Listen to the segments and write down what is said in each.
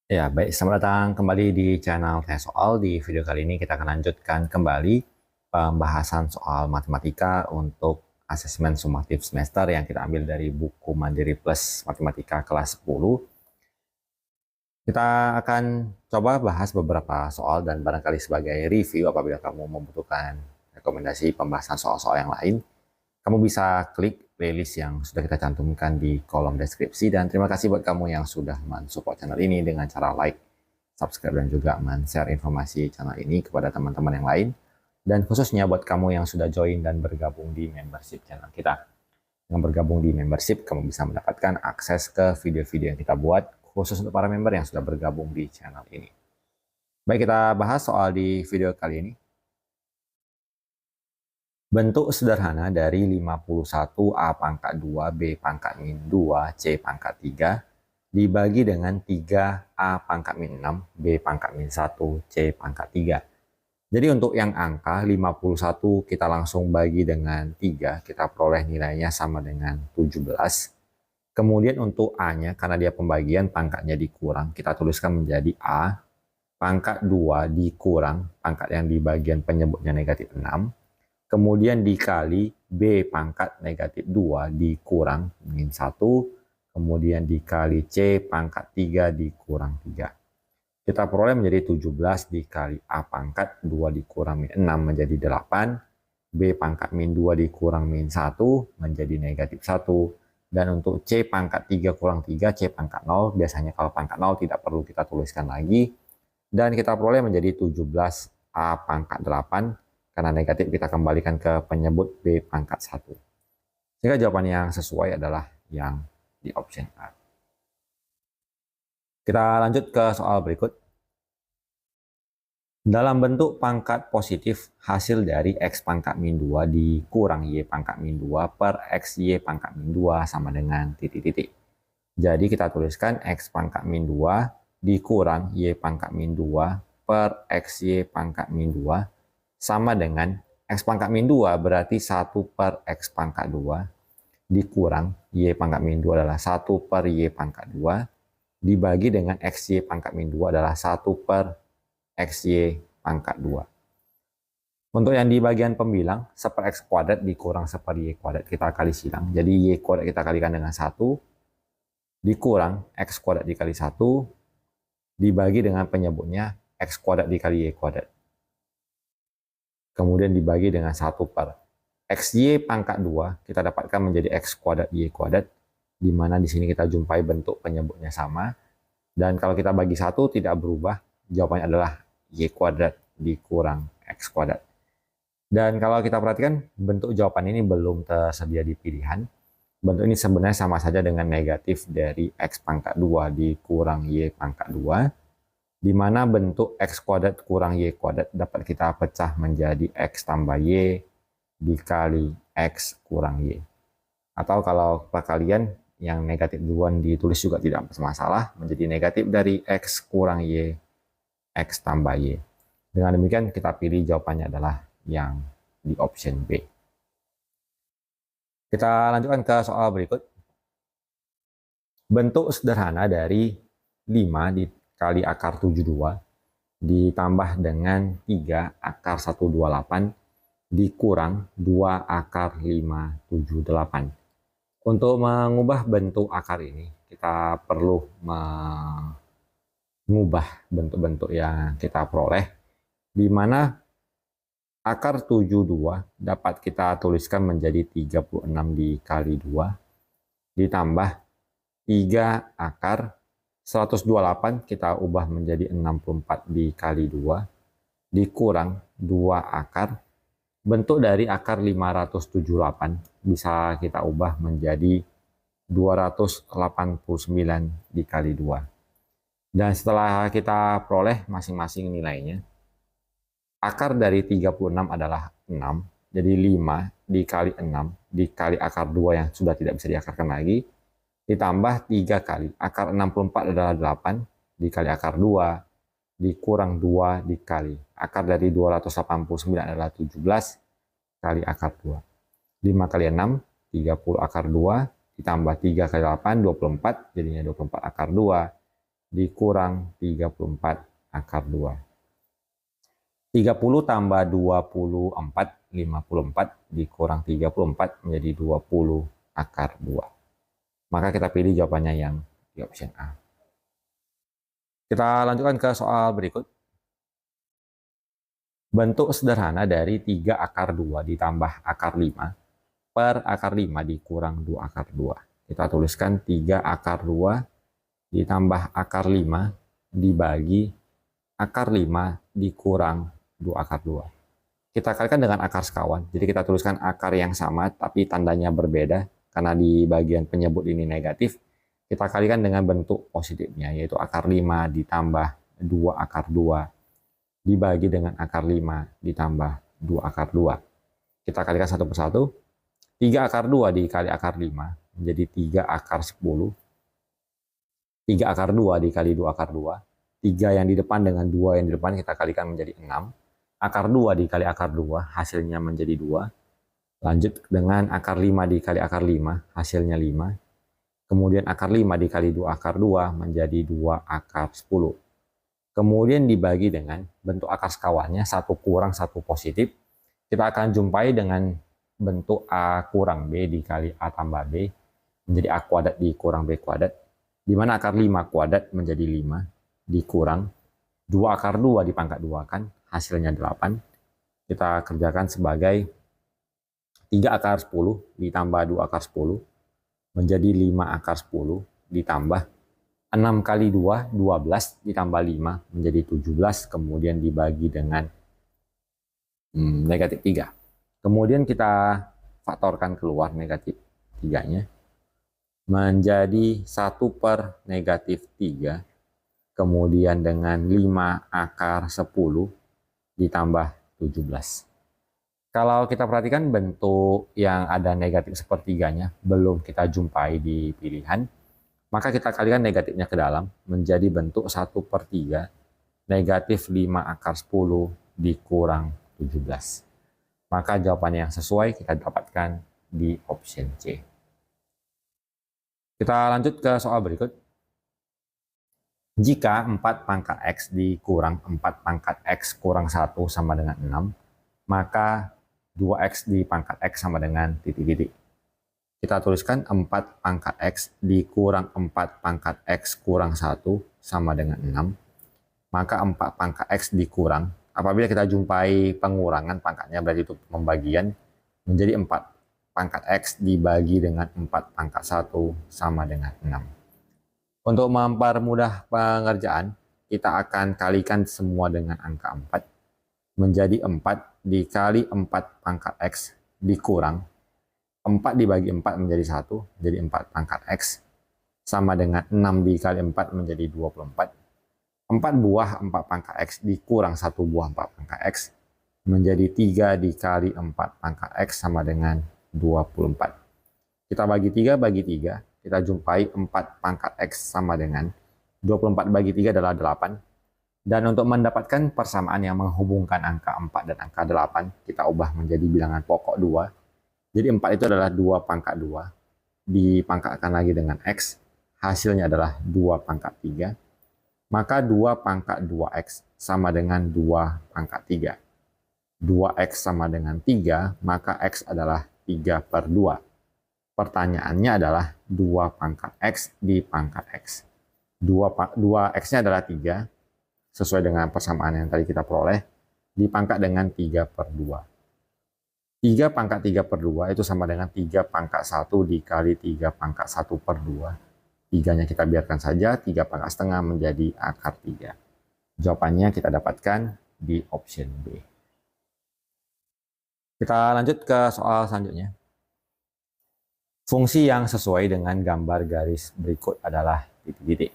Ya, baik. Selamat datang kembali di channel Tanya Soal. Di video kali ini kita akan lanjutkan kembali pembahasan soal matematika untuk asesmen sumatif semester yang kita ambil dari buku Mandiri Plus Matematika kelas 10. Kita akan coba bahas beberapa soal dan barangkali sebagai review apabila kamu membutuhkan rekomendasi pembahasan soal-soal yang lain. Kamu bisa klik playlist yang sudah kita cantumkan di kolom deskripsi, dan terima kasih buat kamu yang sudah mensupport channel ini dengan cara like, subscribe, dan juga men-share informasi channel ini kepada teman-teman yang lain. Dan khususnya buat kamu yang sudah join dan bergabung di membership channel kita. Yang bergabung di membership, kamu bisa mendapatkan akses ke video-video yang kita buat khusus untuk para member yang sudah bergabung di channel ini. Baik, kita bahas soal di video kali ini. Bentuk sederhana dari 51 A pangkat 2 B pangkat min 2 C pangkat 3 dibagi dengan 3 A pangkat min 6 B pangkat min 1 C pangkat 3. Jadi untuk yang angka 51 kita langsung bagi dengan 3, kita peroleh nilainya sama dengan 17. Kemudian untuk A-nya, karena dia pembagian pangkatnya dikurang, kita tuliskan menjadi A pangkat 2 dikurang pangkat yang di bagian penyebutnya negatif 6. Kemudian dikali B pangkat negatif 2 dikurang min 1, kemudian dikali C pangkat 3 dikurang 3. Kita peroleh menjadi 17 dikali A pangkat 2 dikurang min 6 menjadi 8, B pangkat min 2 dikurang min 1 menjadi negatif 1, dan untuk C pangkat 3 kurang 3, C pangkat 0, biasanya kalau pangkat 0 tidak perlu kita tuliskan lagi, dan kita peroleh menjadi 17 A pangkat 8. Karena negatif kita kembalikan ke penyebut B pangkat 1. Sehingga jawaban yang sesuai adalah yang di option A. Kita lanjut ke soal berikut. Dalam bentuk pangkat positif, hasil dari X pangkat min 2 dikurang Y pangkat min 2 per X Y pangkat min 2 sama dengan titik-titik. Jadi kita tuliskan X pangkat min 2 dikurang Y pangkat min 2 per X Y pangkat min 2 sama dengan X pangkat min 2 berarti 1 per X pangkat 2 dikurang Y pangkat min 2 adalah 1 per Y pangkat 2 dibagi dengan XY pangkat min 2 adalah 1 per XY pangkat 2. Untuk yang di bagian pembilang, 1 per X kuadrat dikurang 1 per Y kuadrat kita kali silang. Jadi Y kuadrat kita kalikan dengan 1 dikurang X kuadrat dikali 1 dibagi dengan penyebutnya X kuadrat dikali Y kuadrat. Kemudian dibagi dengan 1 per XY pangkat 2, kita dapatkan menjadi X kuadrat Y kuadrat, di mana di sini kita jumpai bentuk penyebutnya sama. Dan kalau kita bagi 1 tidak berubah, jawabannya adalah Y kuadrat dikurang X kuadrat. Dan kalau kita perhatikan, bentuk jawaban ini belum tersedia di pilihan. Bentuk ini sebenarnya sama saja dengan negatif dari X pangkat 2 dikurang Y pangkat 2. Di mana bentuk X kuadrat kurang Y kuadrat dapat kita pecah menjadi X tambah Y dikali X kurang Y. Atau kalau perkalian yang negatif duluan ditulis juga tidak masalah, menjadi negatif dari X kurang Y, X tambah Y. Dengan demikian kita pilih jawabannya adalah yang di option B. Kita lanjutkan ke soal berikut. Bentuk sederhana dari 5 dikali akar 72 ditambah dengan 3 akar 128 dikurang 2 akar 578. Untuk mengubah bentuk akar ini, kita perlu mengubah bentuk-bentuk yang kita peroleh, di mana akar 72 dapat kita tuliskan menjadi 36 dikali 2 ditambah 3 akar 128 kita ubah menjadi 64 dikali 2 dikurang 2 akar. Bentuk dari akar 578 bisa kita ubah menjadi 289 dikali 2. Dan setelah kita peroleh masing-masing nilainya, akar dari 36 adalah 6, jadi 5 dikali 6 dikali akar 2 yang sudah tidak bisa diakarkan lagi, ditambah 3 kali akar 64 adalah 8 dikali akar 2 dikurang 2 dikali akar dari 289 adalah 17 kali akar 2. 5 kali 6 30 akar 2 ditambah 3 kali 8 24, jadinya 24 akar 2 dikurang 34 akar 2. 30 tambah 24, 54 dikurang 34 menjadi 20 akar 2. Maka kita pilih jawabannya yang di option A. Kita lanjutkan ke soal berikut. Bentuk sederhana dari 3 akar 2 ditambah akar 5 per akar 5 dikurang 2 akar 2. Kita tuliskan 3 akar 2 ditambah akar 5 dibagi akar 5 dikurang 2 akar 2. Kita kalikan dengan akar sekawan. Jadi kita tuliskan akar yang sama tapi tandanya berbeda karena di bagian penyebut ini negatif. Kita kalikan dengan bentuk positifnya, yaitu akar 5 ditambah 2 akar 2 dibagi dengan akar 5 ditambah 2 akar 2. Kita kalikan satu persatu. 3 akar 2 dikali akar 5 menjadi 3 akar 10. 3 akar 2 dikali 2 akar 2. 3 yang di depan dengan 2 yang di depan kita kalikan menjadi 6. Akar 2 dikali akar 2 hasilnya menjadi 2. Lanjut dengan akar 5 dikali akar 5 hasilnya 5. Kemudian akar 5 dikali 2 akar 2 menjadi 2 akar 10. Kemudian dibagi dengan bentuk akar sekawannya 1 kurang 1 positif. Kita akan jumpai dengan bentuk A kurang B dikali A tambah B menjadi A kuadrat dikurang B kuadrat. Di mana akar 5 kuadrat menjadi 5 dikurang 2 akar 2 dipangkat 2 kan hasilnya 8. Kita kerjakan sebagai 3 akar 10 ditambah 2 akar 10 menjadi 5 akar 10 ditambah 6 kali 2, 12 ditambah 5 menjadi 17, kemudian dibagi dengan negatif 3. Kemudian kita faktorkan keluar negatif 3-nya menjadi 1 per negatif 3, kemudian dengan 5 akar 10 ditambah 17. Kalau kita perhatikan bentuk yang ada negatif sepertiganya belum kita jumpai di pilihan, maka kita kalikan negatifnya ke dalam menjadi bentuk 1 per 3 negatif 5 akar 10 dikurang 17. Maka jawabannya yang sesuai kita dapatkan di option C. Kita lanjut ke soal berikut. Jika 4 pangkat X dikurang 4 pangkat X kurang 1 sama dengan 6, maka 2X di pangkat X sama dengan titik-titik. Kita tuliskan 4 pangkat X dikurang 4 pangkat X kurang 1 sama dengan 6. Maka 4 pangkat X dikurang. Apabila kita jumpai pengurangan pangkatnya berarti itu pembagian menjadi 4 pangkat X dibagi dengan 4 pangkat 1 sama dengan 6. Untuk mempermudah pengerjaan, kita akan kalikan semua dengan angka 4. Menjadi 4 dikali 4 pangkat X dikurang 4 dibagi 4 menjadi 1, jadi 4 pangkat X sama dengan 6 dikali 4 menjadi 24. 4 buah 4 pangkat X dikurang 1 buah 4 pangkat X menjadi 3 dikali 4 pangkat X sama dengan 24. Kita bagi 3 bagi 3, kita jumpai 4 pangkat X sama dengan 24 bagi 3 adalah 8. Dan untuk mendapatkan persamaan yang menghubungkan angka 4 dan angka 8, kita ubah menjadi bilangan pokok 2. Jadi 4 itu adalah 2 pangkat 2, dipangkatkan lagi dengan X, hasilnya adalah 2 pangkat 3. Maka 2 pangkat 2X sama dengan 2 pangkat 3. 2X sama dengan 3, maka X adalah 3 per 2. Pertanyaannya adalah 2 pangkat X di pangkat X. 2X-nya adalah 3, sesuai dengan persamaan yang tadi kita peroleh, dipangkat dengan 3 per 2. 3 pangkat 3 per 2 itu sama dengan 3 pangkat 1 dikali 3 pangkat 1 per 2. 3-nya kita biarkan saja, 3 pangkat setengah menjadi akar 3. Jawabannya kita dapatkan di option B. Kita lanjut ke soal selanjutnya. Fungsi yang sesuai dengan gambar garis berikut adalah titik-titik.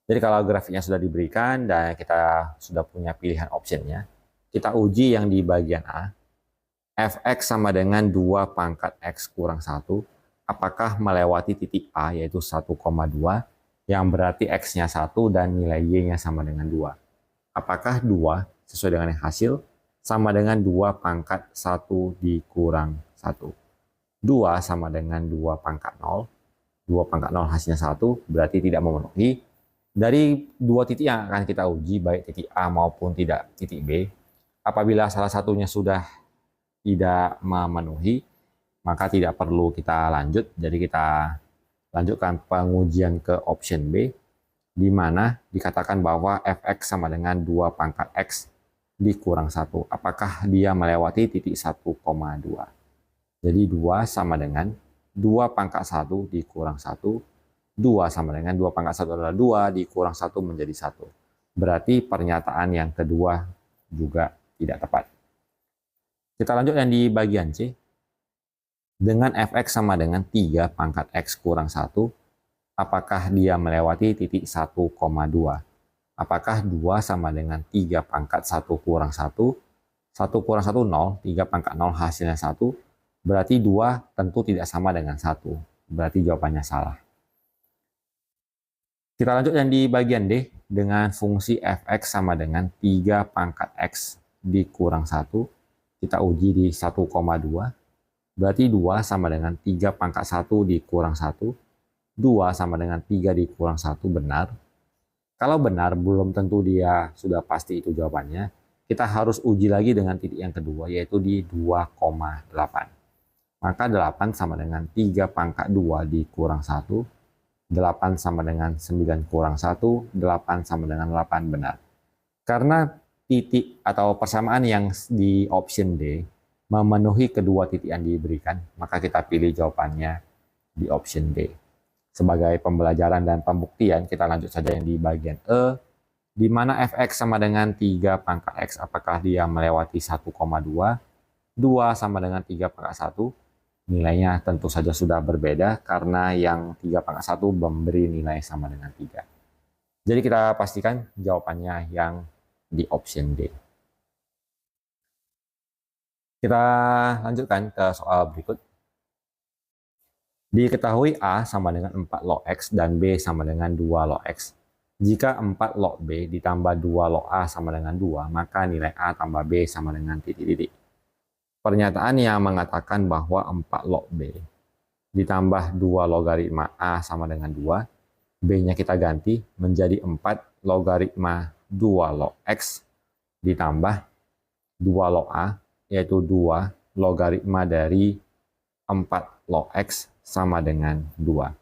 Jadi kalau grafiknya sudah diberikan dan kita sudah punya pilihan optionnya, kita uji yang di bagian A. Fx sama dengan 2 pangkat X kurang 1, apakah melewati titik A yaitu 1,2, yang berarti X-nya 1 dan nilai Y-nya sama dengan 2. Apakah 2 sesuai dengan yang hasil sama dengan 2 pangkat 1 dikurang 1. 2 sama dengan 2 pangkat 0. 2 pangkat 0 hasilnya 1, berarti tidak memenuhi. Dari dua titik yang akan kita uji, baik titik A maupun tidak titik B, apabila salah satunya sudah tidak memenuhi, maka tidak perlu kita lanjut. Jadi kita lanjutkan pengujian ke option B, di mana dikatakan bahwa fx sama dengan 2 pangkat x dikurang 1. Apakah dia melewati titik 1,2? Jadi 2 sama dengan 2 pangkat 1 dikurang 1. 2 sama dengan 2 pangkat 1 adalah 2, dikurang 1 menjadi 1. Berarti pernyataan yang kedua juga tidak tepat. Kita lanjut yang di bagian C. Dengan fx sama dengan 3 pangkat x kurang 1, apakah dia melewati titik 1,2? Apakah 2 sama dengan 3 pangkat 1 kurang 1? 1 kurang 1, 0. 3 pangkat 0 hasilnya 1. Berarti 2 tentu tidak sama dengan 1. Berarti jawabannya salah. Kita lanjut yang di bagian D, dengan fungsi fx sama dengan 3 pangkat x dikurang 1, kita uji di 1,2, berarti 2 sama dengan 3 pangkat 1 dikurang 1, 2 sama dengan 3 dikurang 1 benar. Kalau benar, belum tentu dia sudah pasti itu jawabannya. Kita harus uji lagi dengan titik yang kedua, yaitu di 2,8. Maka 8 sama dengan 3 pangkat 2 dikurang 1, 8 sama dengan 9 kurang 1, 8 sama dengan 8 benar. Karena titik atau persamaan yang di option D memenuhi kedua titik yang diberikan, maka kita pilih jawabannya di option D. Sebagai pembelajaran dan pembuktian, kita lanjut saja yang di bagian E, di mana fx sama dengan 3 pangkat x, apakah dia melewati 1,2, 2 sama dengan 3 pangkat 1, nilainya tentu saja sudah berbeda karena yang 3 pangkat 1 memberi nilai sama dengan 3. Jadi kita pastikan jawabannya yang di option D. Kita lanjutkan ke soal berikut. Diketahui A sama dengan 4 log X dan B sama dengan 2 log X. Jika 4 log B ditambah 2 log A sama dengan 2, maka nilai A tambah B sama dengan titik-titik. Pernyataan yang mengatakan bahwa 4 log B ditambah 2 logaritma A sama dengan 2, B-nya kita ganti menjadi 4 logaritma 2 log X ditambah 2 log A, yaitu 2 logaritma dari 4 log X sama dengan 2.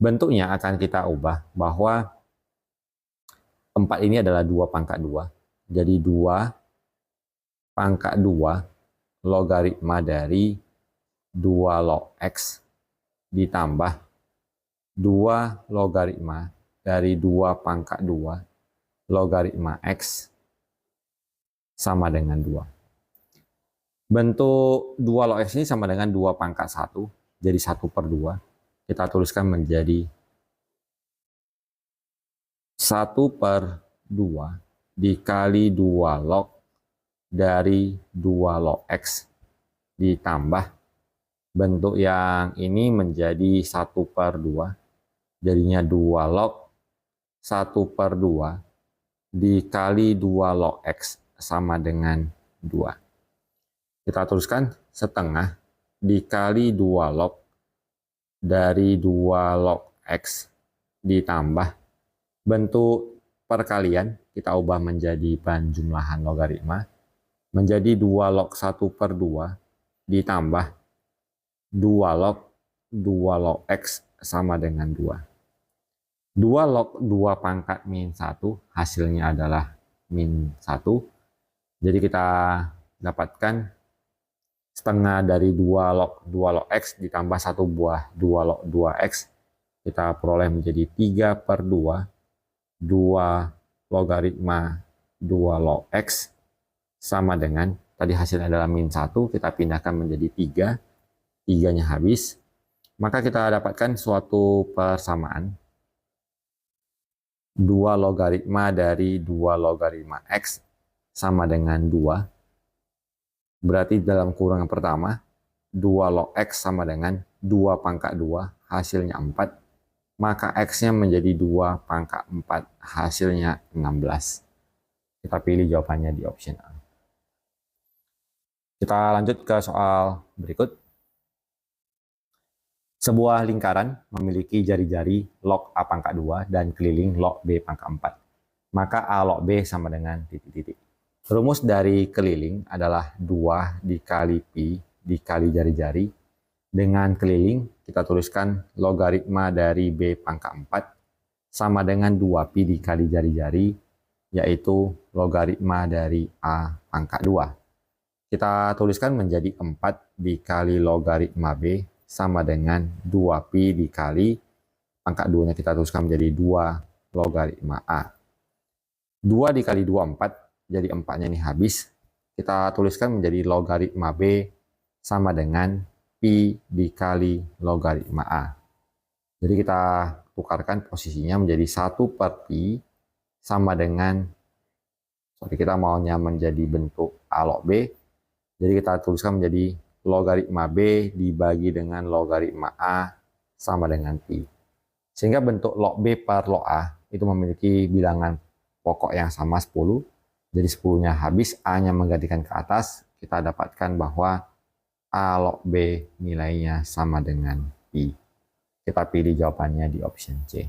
Bentuknya akan kita ubah bahwa 4 ini adalah 2 pangkat 2. Jadi 2 pangkat 2 logaritma dari 2 log X ditambah 2 logaritma dari 2 pangkat 2 logaritma X sama dengan 2. Bentuk 2 log X ini sama dengan 2 pangkat 1, jadi 1/2. Kita tuliskan menjadi 1/2 dikali 2 log dari 2 log X ditambah bentuk yang ini menjadi 1/2, jadinya 2 log 1/2 dikali 2 log X sama dengan 2. Kita tuliskan setengah dikali 2 log dari 2 log X ditambah bentuk perkalian, kita ubah menjadi penjumlahan logaritma, menjadi 2 log 1/2 ditambah 2 log 2 log X sama dengan 2. 2 log 2 pangkat min 1 hasilnya adalah min 1. Jadi kita dapatkan setengah dari 2 log X ditambah 1 buah 2 log 2X. Kita peroleh menjadi 3/2 2 logaritma 2 log X sama dengan, tadi hasilnya adalah min 1, kita pindahkan menjadi 3, 3-nya habis, maka kita dapatkan suatu persamaan 2 logaritma dari 2 logaritma X sama dengan 2, berarti dalam kurungan pertama 2 log X sama dengan 2 pangkat 2, hasilnya 4, maka X-nya menjadi 2 pangkat 4, hasilnya 16. Kita pilih jawabannya di option A. Kita lanjut ke soal berikut. Sebuah lingkaran memiliki jari-jari log A pangkat 2 dan keliling log B pangkat 4. Maka A log B sama dengan titik-titik. Rumus dari keliling adalah 2 dikali pi dikali jari-jari. Dengan keliling kita tuliskan logaritma dari B pangkat 4 sama dengan 2 pi dikali jari-jari, yaitu logaritma dari A pangkat 2. Kita tuliskan menjadi 4 dikali logaritma B sama dengan 2 pi dikali pangkat 2-nya kita tuliskan menjadi 2 logaritma A. 2 dikali 2, 4. Jadi 4-nya ini habis. Kita tuliskan menjadi logaritma B sama dengan pi dikali logaritma A. Jadi kita tukarkan posisinya menjadi 1 per pi sama dengan, kita maunya menjadi bentuk A log B. Jadi kita tuliskan menjadi logaritma B dibagi dengan logaritma A sama dengan pi. Sehingga bentuk log B per log A itu memiliki bilangan pokok yang sama 10. Jadi 10-nya habis, A-nya menggantikan ke atas. Kita dapatkan bahwa A log B nilainya sama dengan pi. Kita pilih jawabannya di option C.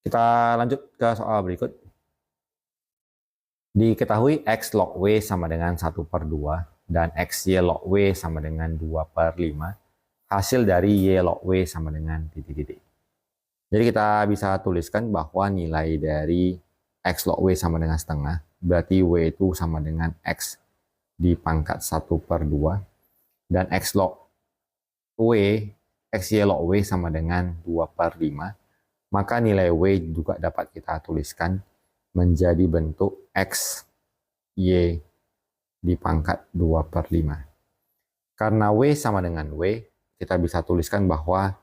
Kita lanjut ke soal berikut. Diketahui X log W sama dengan 1 per 2 dan XY log W sama dengan 2 per 5. Hasil dari Y log W sama dengan titik-titik. Jadi kita bisa tuliskan bahwa nilai dari X log W sama dengan setengah. Berarti W itu sama dengan X di pangkat 1 per 2. Dan X log W, XY log W sama dengan 2 per 5. Maka nilai W juga dapat kita tuliskan menjadi bentuk X, Y di pangkat 2 per 5. Karena W sama dengan W, kita bisa tuliskan bahwa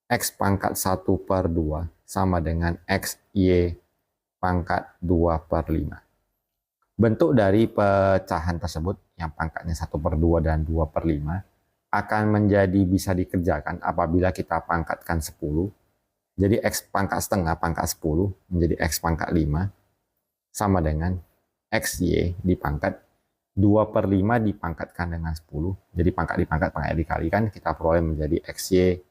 X pangkat 1 per 2 sama dengan X, Y pangkat 2 per 5. Bentuk dari pecahan tersebut yang pangkatnya 1 per 2 dan 2 per 5 akan menjadi bisa dikerjakan apabila kita pangkatkan 10. Jadi X pangkat setengah pangkat 10 menjadi X pangkat 5 sama dengan XY dipangkat 2 per 5 dipangkatkan dengan 10. Jadi pangkat dipangkat, pangkat dikalikan, kita peroleh menjadi XY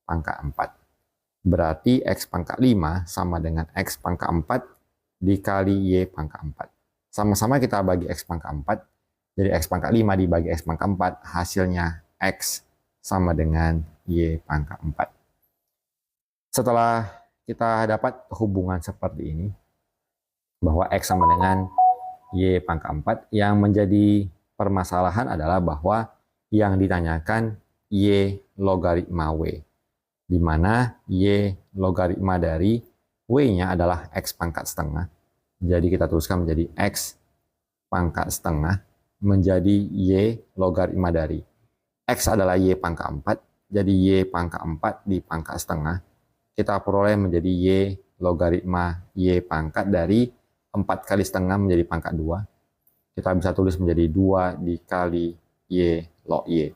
pangkat 4. Berarti X pangkat 5 sama dengan X pangkat 4 dikali Y pangkat 4. Sama-sama kita bagi X pangkat 4. Jadi X pangkat 5 dibagi X pangkat 4, hasilnya X sama dengan Y pangkat 4. Setelah kita dapat hubungan seperti ini, bahwa X sama dengan Y pangkat 4, yang menjadi permasalahan adalah bahwa yang ditanyakan Y logaritma W, di mana Y logaritma dari W-nya adalah X pangkat setengah. Jadi kita tuliskan menjadi X pangkat setengah menjadi Y logaritma dari X adalah Y pangkat 4, jadi Y pangkat 4 di pangkat setengah. Kita peroleh menjadi Y logaritma Y pangkat dari 4 kali setengah menjadi pangkat 2. Kita bisa tulis menjadi 2 dikali Y log Y.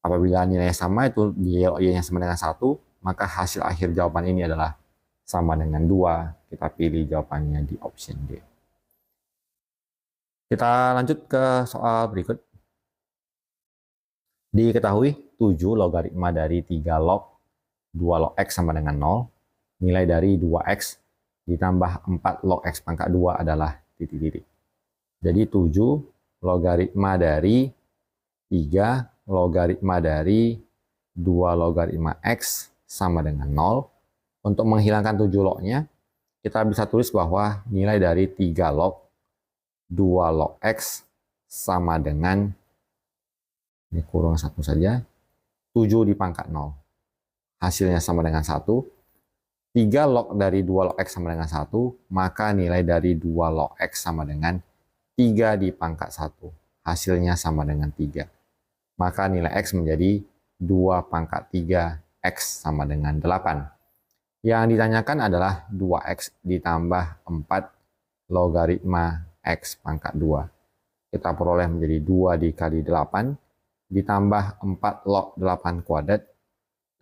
Apabila nilainya sama, itu Y log Y-nya sama dengan 1, maka hasil akhir jawaban ini adalah sama dengan 2. Kita pilih jawabannya di option D. Kita lanjut ke soal berikut. Diketahui 7 logaritma dari 3 log 2 log X sama dengan 0. Nilai dari 2X ditambah 4 log X pangkat 2 adalah titik-titik. Jadi 7 logaritma dari 3 logaritma dari 2 logaritma X sama dengan 0. Untuk menghilangkan 7 lognya, kita bisa tulis bahwa nilai dari 3 log 2 log X sama dengan, ini kurang 1 saja, 7 di pangkat 0. Hasilnya sama dengan 1. 3 log dari 2 log X sama dengan 1, maka nilai dari 2 log X sama dengan 3 di pangkat 1. Hasilnya sama dengan 3. Maka nilai X menjadi 2 pangkat 3 X sama dengan 8. Yang ditanyakan adalah 2X ditambah 4 logaritma X pangkat 2. Kita peroleh menjadi 2 dikali 8 ditambah 4 log 8 kuadrat,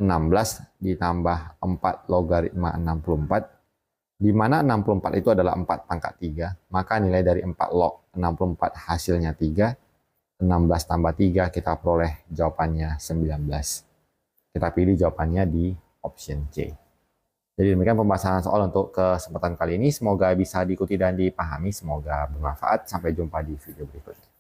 16 ditambah 4 logaritma 64, di mana 64 itu adalah 4 pangkat 3, maka nilai dari 4 log 64 hasilnya 3, 16 tambah 3 kita peroleh jawabannya 19. Kita pilih jawabannya di option C. Jadi demikian pembahasan soal untuk kesempatan kali ini. Semoga bisa diikuti dan dipahami. Semoga bermanfaat. Sampai jumpa di video berikutnya.